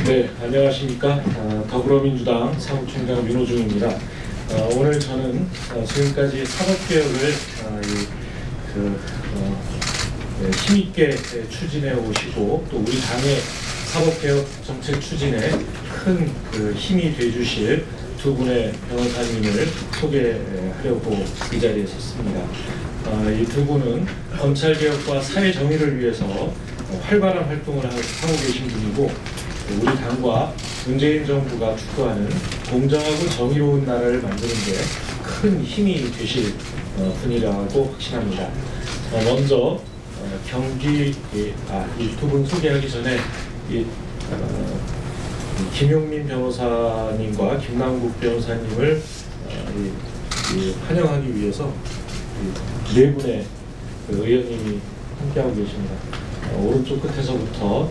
네, 안녕하십니까. 더불어민주당 사무총장 윤호중입니다. 오늘 저는 지금까지 사법개혁을 힘있게 추진해 오시고 또 우리 당의 사법개혁 정책 추진에 큰 힘이 돼주실 두 분의 변호사님을 소개하려고 이 자리에 섰습니다. 이 두 분은 검찰개혁과 사회정의를 위해서 활발한 활동을 하고 계신 분이고 우리 당과 문재인 정부가 추구하는 공정하고 정의로운 나라를 만드는 데 큰 힘이 되실 분이라고 확신합니다. 먼저 경기 이 두 분 소개하기 전에 김용민 변호사님과 김남국 변호사님을 환영하기 위해서 네 분의 의원님이 함께하고 계십니다. 오른쪽 끝에서부터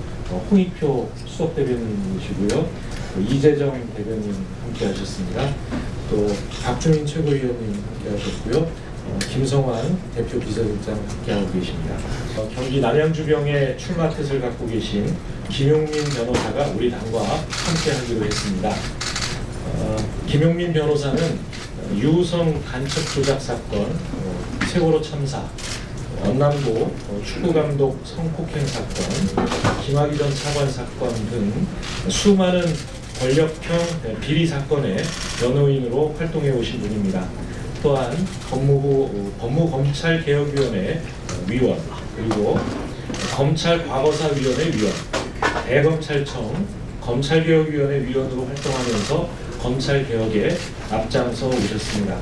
홍익표 수석대변인이시고요. 이재정 대변인 함께하셨습니다. 또 박주민 최고위원님 함께하셨고요. 김성환 대표 비서실장 함께하고 계십니다. 경기 남양주병에 출마 뜻을 갖고 계신 김용민 변호사가 우리 당과 함께하기로 했습니다. 김용민 변호사는 유성 간첩 조작 사건, 세월호 참사, 언남고 축구감독 성폭행 사건, 김학의 전 차관 사건 등 수많은 권력형 비리 사건의 변호인으로 활동해 오신 분입니다. 또한 법무검찰개혁위원회 위원, 그리고 검찰과거사위원회 위원, 대검찰청 검찰개혁위원회 위원으로 활동하면서 검찰개혁에 앞장서 오셨습니다.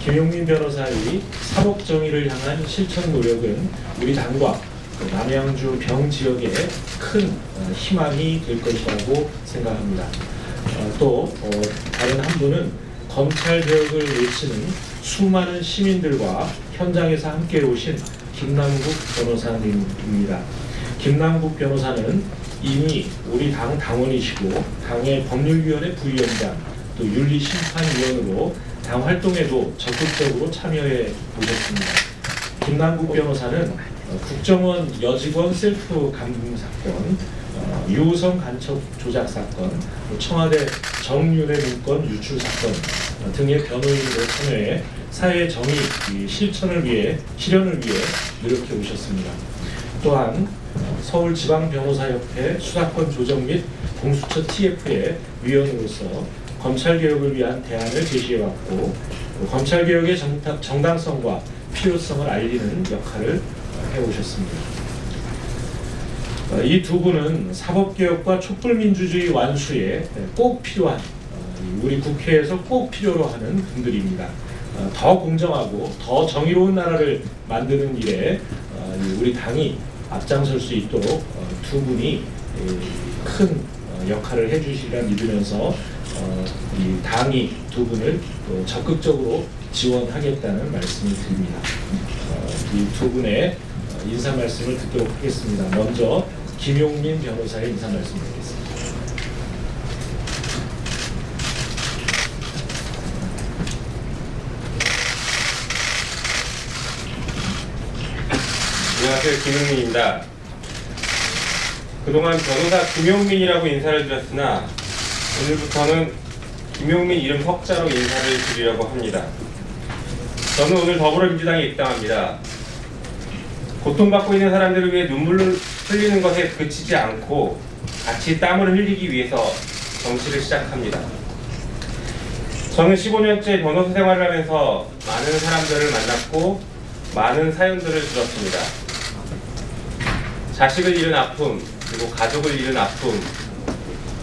김용민 변호사의 사법정의를 향한 실천 노력은 우리 당과 남양주 병 지역에 큰 희망이 될 것이라고 생각합니다. 또 다른 한 분은 검찰개혁을 외치는 수많은 시민들과 현장에서 함께 오신 김남국 변호사님입니다. 김남국 변호사는 이미 우리 당 당원이시고 당의 법률위원회 부위원장 또 윤리심판위원으로 당 활동에도 적극적으로 참여해 보셨습니다. 김남국 변호사는 국정원 여직원 셀프 감금 사건, 유성 간첩 조작 사건, 청와대 정윤회 문건 유출 사건 등의 변호인으로 참여해 사회 정의 실현을 위해 노력해 오셨습니다. 또한 서울지방변호사협회 수사권 조정 및 공수처 TF의 위원으로서 검찰개혁을 위한 대안을 제시해왔고 검찰개혁의 정당성과 필요성을 알리는 역할을 해오셨습니다. 이 두 분은 사법개혁과 촛불민주주의 완수에 꼭 필요한 우리 국회에서 꼭 필요로 하는 분들입니다. 더 공정하고 더 정의로운 나라를 만드는 일에 우리 당이 앞장설 수 있도록 두 분이 큰 역할을 해주시리라 믿으면서 이 당이 두 분을 적극적으로 지원하겠다는 말씀을 드립니다. 이 두 분의 인사 말씀을 듣도록 하겠습니다. 먼저 김용민 변호사의 인사 말씀 드리겠습니다. 안녕하세요, 김용민입니다. 그동안 변호사 김용민이라고 인사를 드렸으나 오늘부터는 김용민 이름 석자로 인사를 드리려고 합니다. 저는 오늘 더불어민주당에 입당합니다. 고통받고 있는 사람들을 위해 눈물을 흘리는 것에 그치지 않고 같이 땀을 흘리기 위해서 정치를 시작합니다. 저는 15년째 변호사 생활을 하면서 많은 사람들을 만났고 많은 사연들을 들었습니다. 자식을 잃은 아픔, 그리고 가족을 잃은 아픔,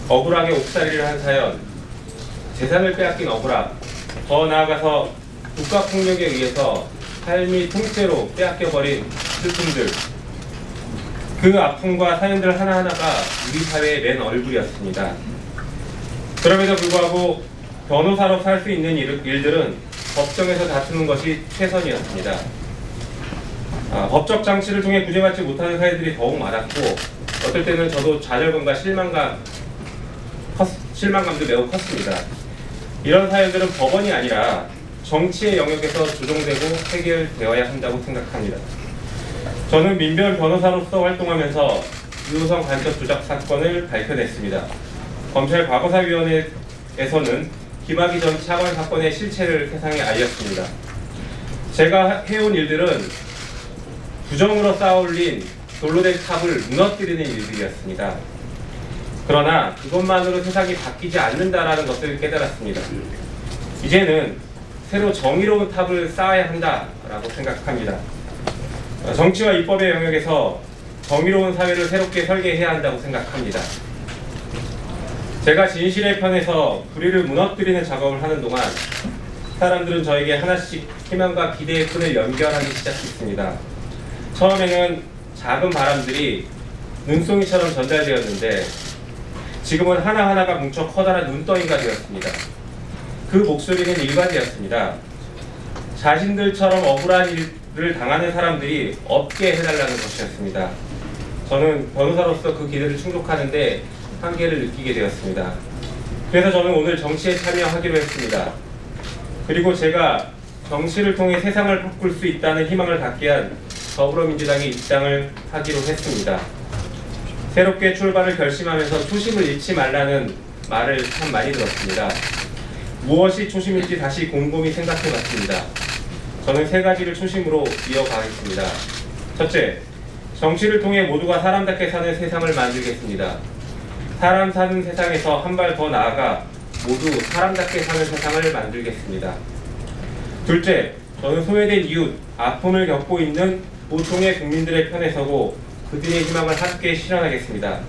억울하게 옥살이를 한 사연, 재산을 빼앗긴 억울함, 더 나아가서 국가폭력에 의해서 삶이 통째로 빼앗겨버린 슬픔들, 그 아픔과 사연들 하나하나가 우리 사회의 맨 얼굴이었습니다. 그럼에도 불구하고 변호사로 살 수 있는 일들은 법정에서 다투는 것이 최선이었습니다. 법적 장치를 통해 구제받지 못하는 사회들이 더욱 많았고 어떨 때는 저도 좌절감과 실망감도 매우 컸습니다. 이런 사연들은 법원이 아니라 정치의 영역에서 조정되고 해결되어야 한다고 생각합니다. 저는 민변 변호사로서 활동하면서 유호성 간첩 조작 사건을 밝혀냈습니다. 검찰 과거사위원회에서는 김학의 전 차관 사건의 실체를 세상에 알렸습니다. 제가 해온 일들은 부정으로 쌓아올린 돌로 된 탑을 무너뜨리는 일들이었습니다. 그러나 그것만으로 세상이 바뀌지 않는다라는 것을 깨달았습니다. 이제는 새로 정의로운 탑을 쌓아야 한다라고 생각합니다. 정치와 입법의 영역에서 정의로운 사회를 새롭게 설계해야 한다고 생각합니다. 제가 진실의 편에서 불의를 무너뜨리는 작업을 하는 동안 사람들은 저에게 하나씩 희망과 기대의 끈을 연결하기 시작했습니다. 처음에는 작은 바람들이 눈송이처럼 전달되었는데 지금은 하나하나가 뭉쳐 커다란 눈덩이가 되었습니다. 그 목소리는 일관되었습니다. 자신들처럼 억울한 일을 당하는 사람들이 없게 해달라는 것이었습니다. 저는 변호사로서 그 기대를 충족하는데 한계를 느끼게 되었습니다. 그래서 저는 오늘 정치에 참여하기로 했습니다. 그리고 제가 정치를 통해 세상을 바꿀 수 있다는 희망을 갖게 한 더불어민주당에 입당을 하기로 했습니다. 새롭게 출발을 결심하면서 초심을 잃지 말라는 말을 참 많이 들었습니다. 무엇이 초심인지 다시 곰곰이 생각해봤습니다. 저는 세 가지를 초심으로 이어가겠습니다. 첫째, 정치를 통해 모두가 사람답게 사는 세상을 만들겠습니다. 사람 사는 세상에서 한 발 더 나아가 모두 사람답게 사는 세상을 만들겠습니다. 둘째, 저는 소외된 이웃, 아픔을 겪고 있는 보통의 국민들의 편에 서고 그들의 희망을 함께 실현하겠습니다.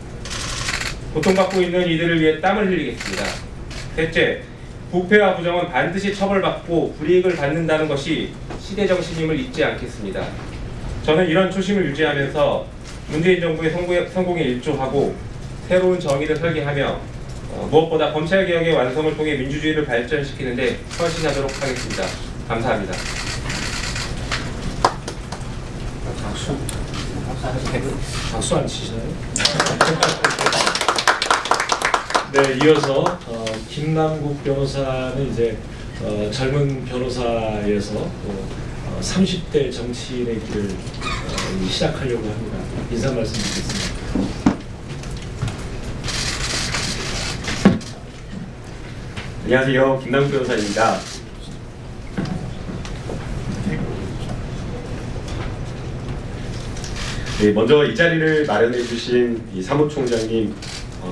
고통받고 있는 이들을 위해 땀을 흘리겠습니다. 셋째, 부패와 부정은 반드시 처벌받고 불이익을 받는다는 것이 시대정신임을 잊지 않겠습니다. 저는 이런 초심을 유지하면서 문재인 정부의 성공에 일조하고 새로운 정의를 설계하며 무엇보다 검찰개혁의 완성을 통해 민주주의를 발전시키는 데 헌신하도록 하겠습니다. 감사합니다. 박수 안 치시나요? 네, 이어서 김남국 변호사는 이제 젊은 변호사에서 또 30대 정치인의 길을 시작하려고 합니다. 인사 말씀 드리겠습니다. 안녕하세요. 김남국 변호사입니다. 네, 먼저 이 자리를 마련해 주신 이 사무총장님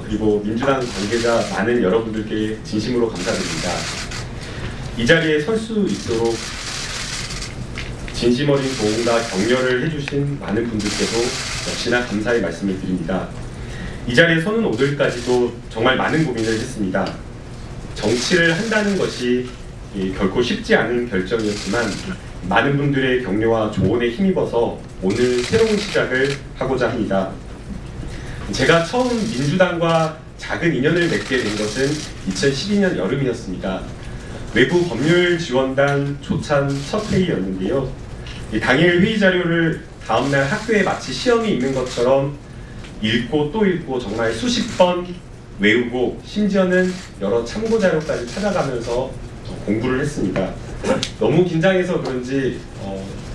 그리고 민주당 관계자 많은 여러분들께 진심으로 감사드립니다. 이 자리에 설 수 있도록 진심 어린 도움과 격려를 해주신 많은 분들께도 역시나 감사의 말씀을 드립니다. 이 자리에 서는 오늘까지도 정말 많은 고민을 했습니다. 정치를 한다는 것이 결코 쉽지 않은 결정이었지만 많은 분들의 격려와 조언에 힘입어서 오늘 새로운 시작을 하고자 합니다. 제가 처음 민주당과 작은 인연을 맺게 된 것은 2012년 여름이었습니다. 외부 법률지원단 조찬 첫 회의였는데요. 당일 회의 자료를 다음날 학교에 마치 시험이 있는 것처럼 읽고 또 읽고 정말 수십 번 외우고 심지어는 여러 참고 자료까지 찾아가면서 공부를 했습니다. 너무 긴장해서 그런지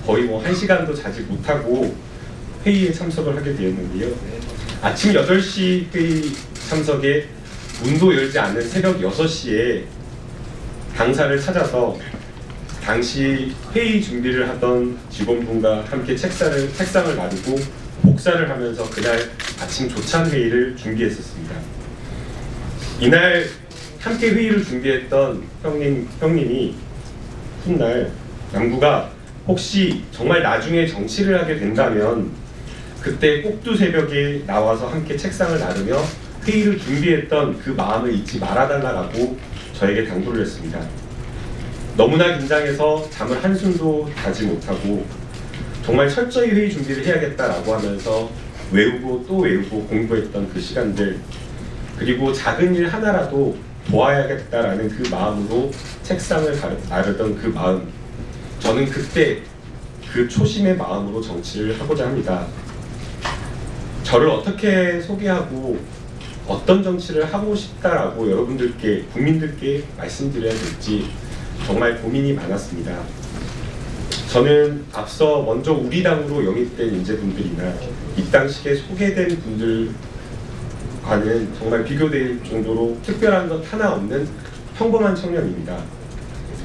거의 1시간도 자지 못하고 회의에 참석을 하게 되었는데요. 아침 8시 회의 참석에 문도 열지 않는 새벽 6시에 당사를 찾아서 당시 회의 준비를 하던 직원분과 함께 책상을 나누고 복사를 하면서 그날 아침 조찬 회의를 준비했었습니다. 이날 함께 회의를 준비했던 형님이 훗날 남구가 혹시 정말 나중에 정치를 하게 된다면 그때 꼭두 새벽에 나와서 함께 책상을 나누며 회의를 준비했던 그 마음을 잊지 말아달라고 저에게 당부를 했습니다. 너무나 긴장해서 잠을 한숨도 자지 못하고 정말 철저히 회의 준비를 해야겠다라고 하면서 외우고 또 외우고 공부했던 그 시간들, 그리고 작은 일 하나라도 도와야겠다라는 그 마음으로 책상을 나르던 그 마음, 저는 그때 그 초심의 마음으로 정치를 하고자 합니다. 저를 어떻게 소개하고 어떤 정치를 하고 싶다라고 여러분들께, 국민들께 말씀드려야 될지 정말 고민이 많았습니다. 저는 앞서 먼저 우리 당으로 영입된 인재분들이나 입당식에 소개된 분들과는 정말 비교될 정도로 특별한 것 하나 없는 평범한 청년입니다.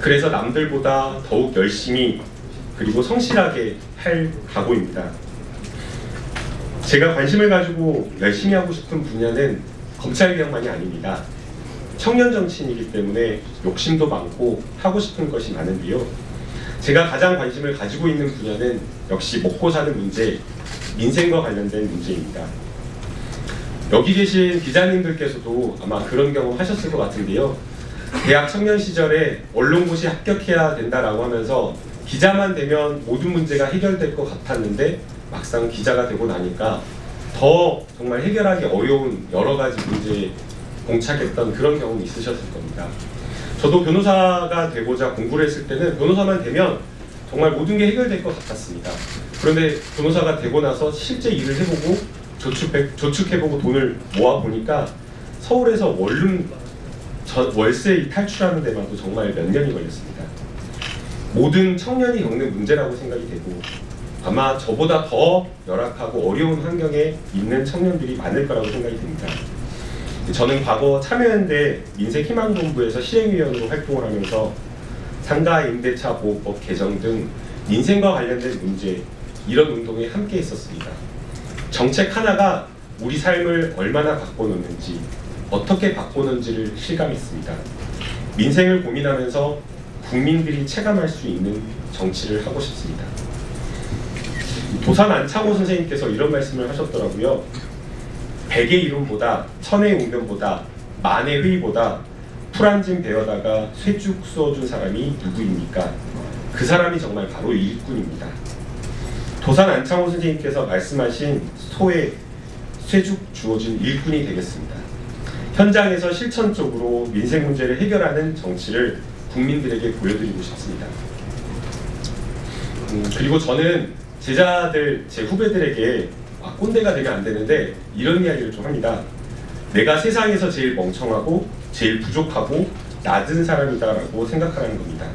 그래서 남들보다 더욱 열심히 그리고 성실하게 할 각오입니다. 제가 관심을 가지고 열심히 하고 싶은 분야는 검찰개혁만이 아닙니다. 청년 정치인이기 때문에 욕심도 많고 하고 싶은 것이 많은데요. 제가 가장 관심을 가지고 있는 분야는 역시 먹고 사는 문제, 민생과 관련된 문제입니다. 여기 계신 기자님들께서도 아마 그런 경험 하셨을 것 같은데요. 대학 청년 시절에 언론고시 합격해야 된다라고 하면서 기자만 되면 모든 문제가 해결될 것 같았는데 막상 기자가 되고 나니까 더 정말 해결하기 어려운 여러 가지 문제에 봉착했던 그런 경험이 있으셨을 겁니다. 저도 변호사가 되고자 공부를 했을 때는 변호사만 되면 정말 모든 게 해결될 것 같았습니다. 그런데 변호사가 되고 나서 실제 일을 해보고 저축해보고 돈을 모아보니까 서울에서 월세 탈출하는 데만도 정말 몇 년이 걸렸습니다. 모든 청년이 겪는 문제라고 생각이 되고 아마 저보다 더 열악하고 어려운 환경에 있는 청년들이 많을 거라고 생각이 됩니다. 저는 과거 참여연대 민생희망본부에서 실행위원으로 활동을 하면서 상가 임대차 보호법 개정 등 민생과 관련된 문제 이런 운동에 함께 했었습니다. 정책 하나가 우리 삶을 얼마나 바꿔놓는지 어떻게 바꿔놓는지를 실감했습니다. 민생을 고민하면서 국민들이 체감할 수 있는 정치를 하고 싶습니다. 도산 안창호 선생님께서 이런 말씀을 하셨더라고요. 백의 이론보다 천의 웅변보다 만의 회의보다 풀 한 짐 베어다가 쇠쭉 쏘준 사람이 누구입니까? 그 사람이 정말 바로 일꾼입니다. 도산 안창호 선생님께서 말씀하신 소에 쇠쭉 주어진 일꾼이 되겠습니다. 현장에서 실천적으로 민생 문제를 해결하는 정치를 국민들에게 보여드리고 싶습니다. 그리고 저는 제자들, 제 후배들에게 꼰대가 되면 안 되는데 이런 이야기를 좀 합니다. 내가 세상에서 제일 멍청하고 제일 부족하고 낮은 사람이다라고 생각하라는 겁니다.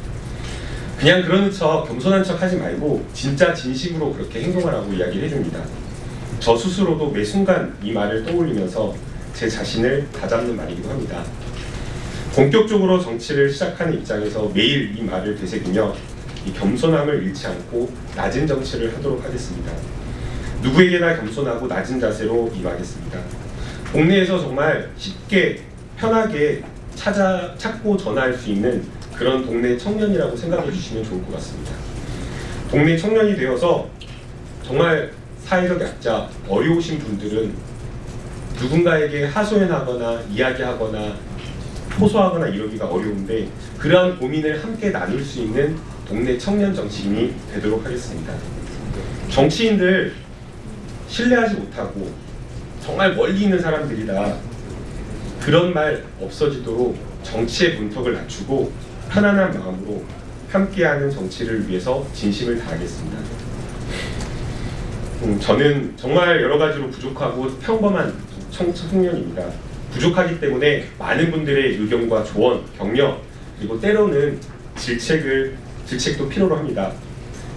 그냥 그러는 척 겸손한 척 하지 말고 진짜 진심으로 그렇게 행동하라고 이야기를 해줍니다. 저 스스로도 매 순간 이 말을 떠올리면서 제 자신을 다잡는 말이기도 합니다. 본격적으로 정치를 시작하는 입장에서 매일 이 말을 되새기며 이 겸손함을 잃지 않고 낮은 정치를 하도록 하겠습니다. 누구에게나 겸손하고 낮은 자세로 임하겠습니다. 동네에서 정말 쉽게 편하게 찾고 전화할 수 있는 그런 동네 청년이라고 생각해 주시면 좋을 것 같습니다. 동네 청년이 되어서 정말 사회적 약자, 어려우신 분들은 누군가에게 하소연하거나 이야기하거나 호소하거나 이러기가 어려운데 그러한 고민을 함께 나눌 수 있는 동네 청년 정치인이 되도록 하겠습니다. 정치인들 신뢰하지 못하고 정말 멀리 있는 사람들이다. 그런 말 없어지도록 정치의 문턱을 낮추고 편안한 마음으로 함께하는 정치를 위해서 진심을 다하겠습니다. 저는 정말 여러 가지로 부족하고 평범한 청년입니다. 부족하기 때문에 많은 분들의 의견과 조언, 격려, 그리고 때로는 질책도 필요로 합니다.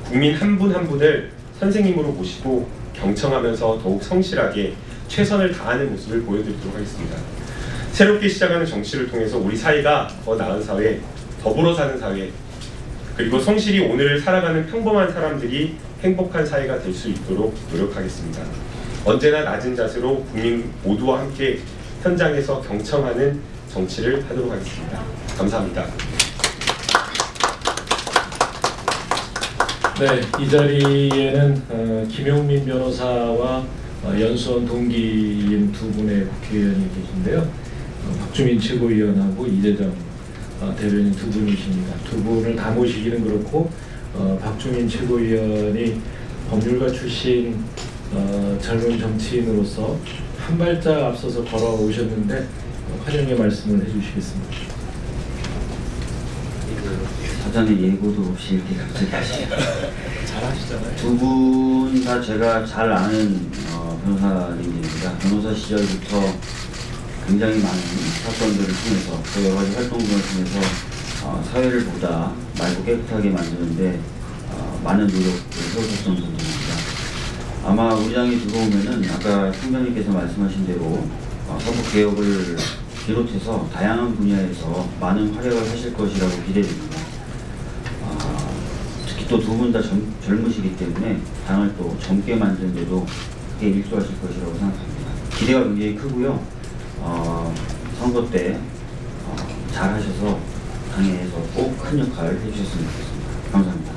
국민 한 분 한 분을 선생님으로 모시고 경청하면서 더욱 성실하게 최선을 다하는 모습을 보여드리도록 하겠습니다. 새롭게 시작하는 정치를 통해서 우리 사회가 더 나은 사회, 더불어 사는 사회, 그리고 성실히 오늘을 살아가는 평범한 사람들이 행복한 사회가 될 수 있도록 노력하겠습니다. 언제나 낮은 자세로 국민 모두와 함께 현장에서 경청하는 정치를 하도록 하겠습니다. 감사합니다. 네, 이 자리에는 김용민 변호사와 연수원 동기인 두 분의 국회의원이 계신데요. 박주민 최고위원하고 이재정 대변인 두 분이십니다. 두 분을 다 모시기는 그렇고 박주민 최고위원이 법률가 출신 젊은 정치인으로서 한 발짝 앞서서 걸어오셨는데 화정의 말씀을 해주시겠습니다. 사전에 예고도 없이 이렇게 갑자기 하시죠. 잘하시잖아요. 두 분 다 제가 잘 아는 변호사님들입니다. 변호사 시절부터 굉장히 많은 사건들을 통해서 또 여러 가지 활동들을 통해서 사회를 보다 맑고 깨끗하게 만드는데 많은 노력을 해오셨던 분들입니다. 아마 우리 당이 들어오면은 아까 총장님께서 말씀하신 대로 사법개혁을 비롯해서 다양한 분야에서 많은 활약을 하실 것이라고 기대됩니다. 특히 또 두 분 다 젊으시기 때문에 당을 또 젊게 만드는데도 크게 일조하실 것이라고 생각합니다. 기대가 굉장히 크고요. 선거 때 잘하셔서 당에서 꼭 큰 역할을 해주셨으면 좋겠습니다. 감사합니다.